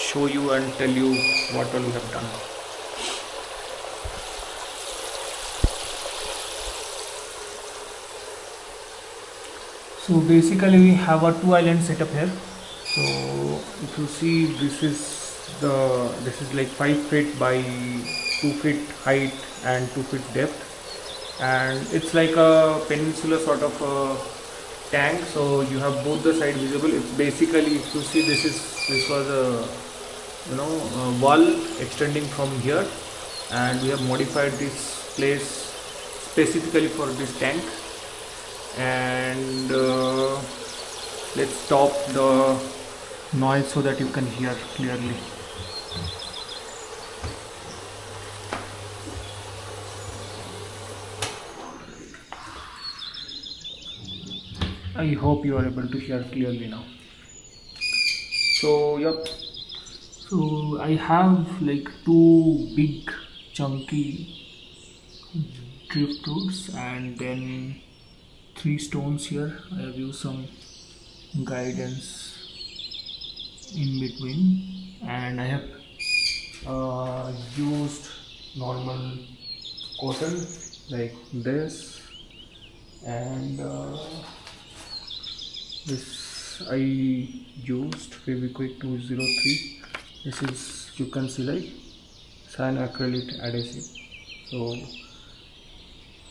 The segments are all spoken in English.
show you and tell you what all we have done. So basically we have a 2 island setup here. So if you see, this is like 5 feet by 2 feet height and 2 feet depth, and it's like a peninsula sort of a tank. So you have both the side visible. It's basically, if you see, this was a wall extending from here, and we have modified this place specifically for this tank. And let's stop the noise so that you can hear clearly. I hope you are able to hear clearly now. So yep, so I have like 2 big chunky driftwoods and then 3 stones here. I have used some guidance in between, and I have used normal cotton like this, and this I used Fevikwik 203. This is, you can see, like cyanoacrylate adhesive. So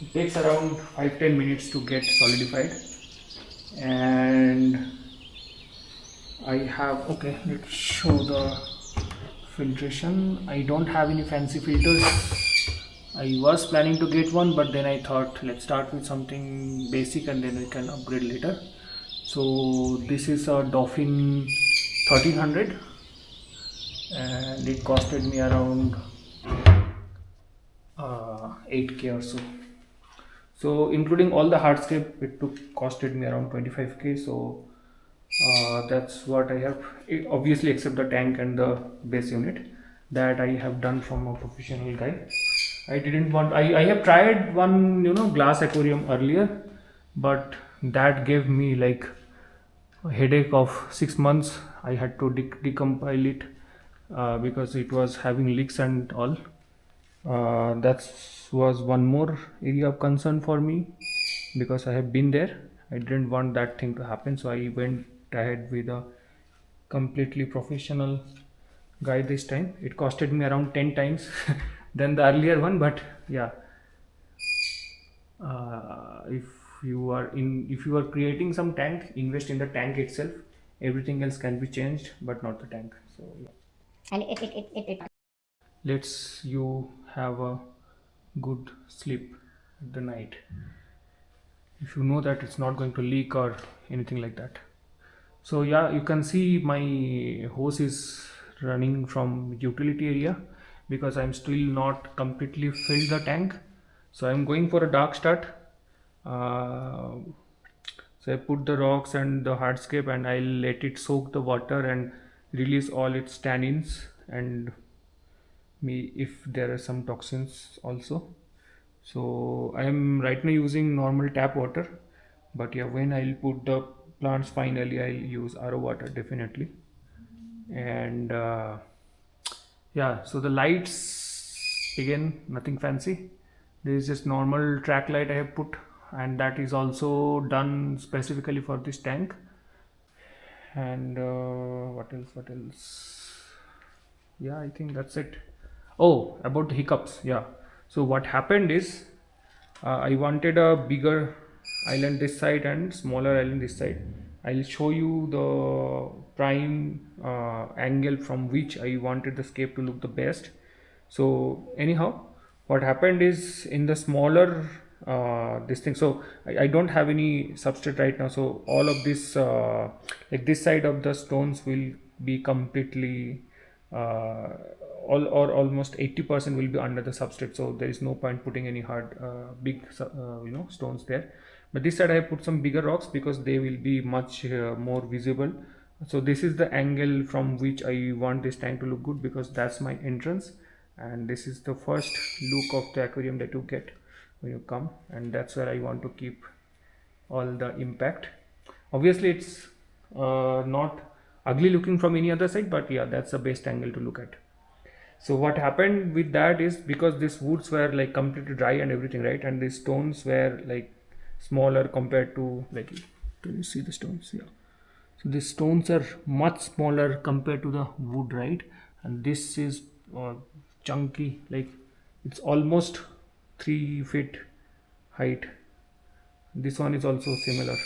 it takes around 5-10 minutes to get solidified. And I have, okay, let's show the filtration. I don't have any fancy filters. I was planning to get one, but then I thought let's start with something basic and then we can upgrade later. So this is a Dolphin 1300 and it costed me around 8k or so. So including all the hardscape, it costed me around 25k. So that's what I have, obviously except the tank and the base unit that I have done from a professional guy. I didn't want, I have tried one glass aquarium earlier, but that gave me like a headache of 6 months. I had to decompile it because it was having leaks and all. That was one more area of concern for me because I have been there. I didn't want that thing to happen, so I went ahead with a completely professional guy this time. It costed me around 10 times than the earlier one, but yeah, if you are creating some tank, invest in the tank itself. Everything else can be changed, but not the tank. So yeah. And it Let's you have a good sleep at the night if you know that it's not going to leak or anything like that. So yeah, you can see my hose is running from utility area because I'm still not completely filled the tank. So I'm going for a dark start. So I put the rocks and the hardscape and I'll let it soak the water and release all its tannins and if there are some toxins also. So I am right now using normal tap water, but yeah, when I'll put the plants finally, I'll use RO water definitely. And yeah, so the lights, again, nothing fancy. This is just normal track light I have put, and that is also done specifically for this tank. And what else? Yeah, I think that's it. Oh, about the hiccups. Yeah, so what happened is I wanted a bigger island this side and smaller island this side. I'll show you the prime angle from which I wanted the scape to look the best. So anyhow, what happened is in the smaller this thing, so I don't have any substrate right now, so all of this like this side of the stones will be completely all or almost 80% will be under the substrate, so there is no point putting any hard big stones there. But this side I have put some bigger rocks because they will be much more visible. So this is the angle from which I want this tank to look good because that's my entrance, and this is the first look of the aquarium that you get when you come, and that's where I want to keep all the impact. Obviously it's not ugly looking from any other side, but yeah, that's the best angle to look at. So what happened with that is, because these woods were like completely dry and everything, right, and the stones were like smaller compared to, like, can you see the stones? Yeah, so these stones are much smaller compared to the wood, right, and this is chunky, like it's almost 3 feet height. This one is also similar.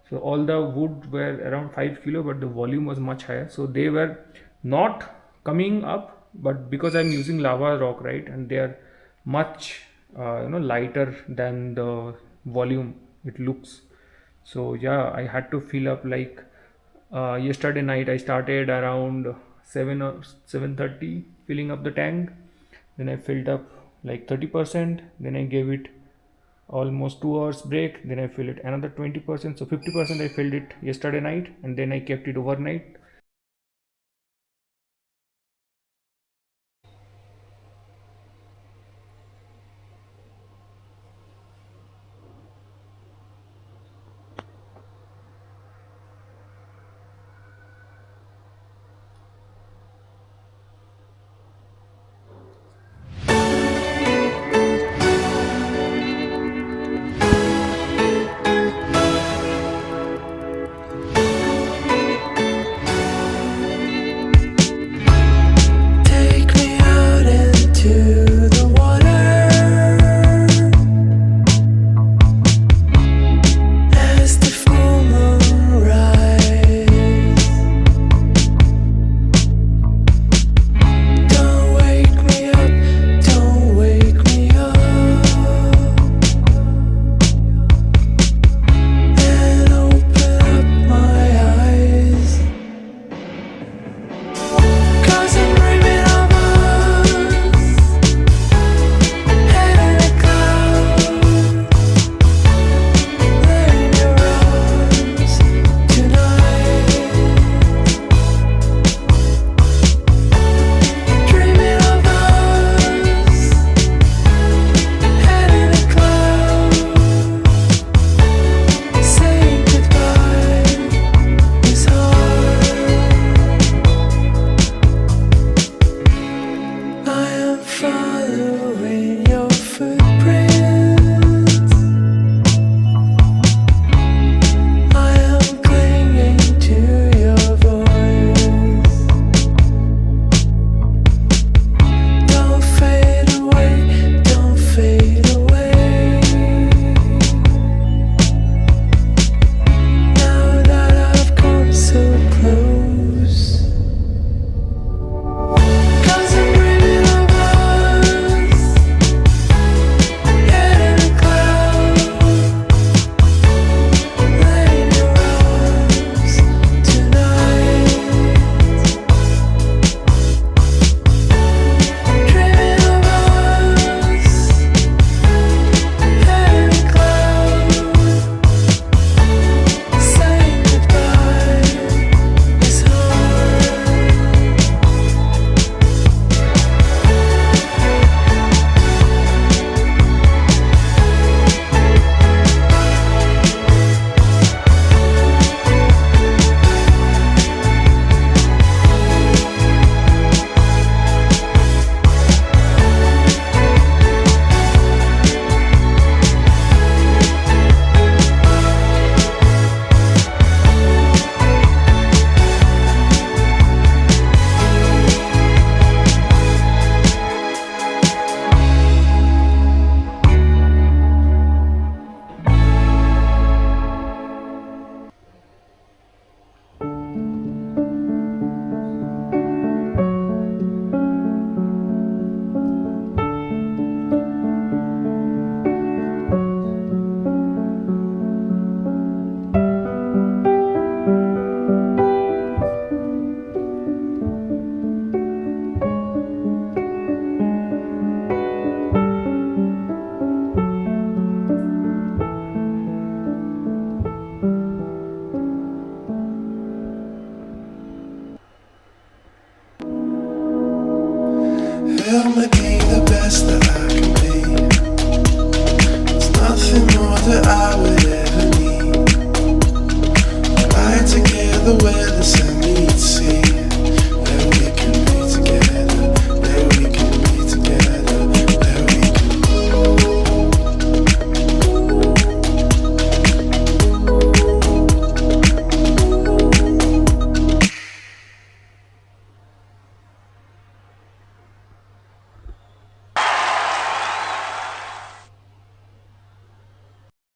So all the wood were around 5 kilo, but the volume was much higher, so they were not coming up, but because I'm using lava rock, right, and they are much lighter than the volume it looks. So yeah, I had to fill up, like, yesterday night I started around 7 or 7:30 filling up the tank. Then I filled up like 30%, then I gave it almost 2 hours break, then I filled it another 20%, so 50% I filled it yesterday night, and then I kept it overnight.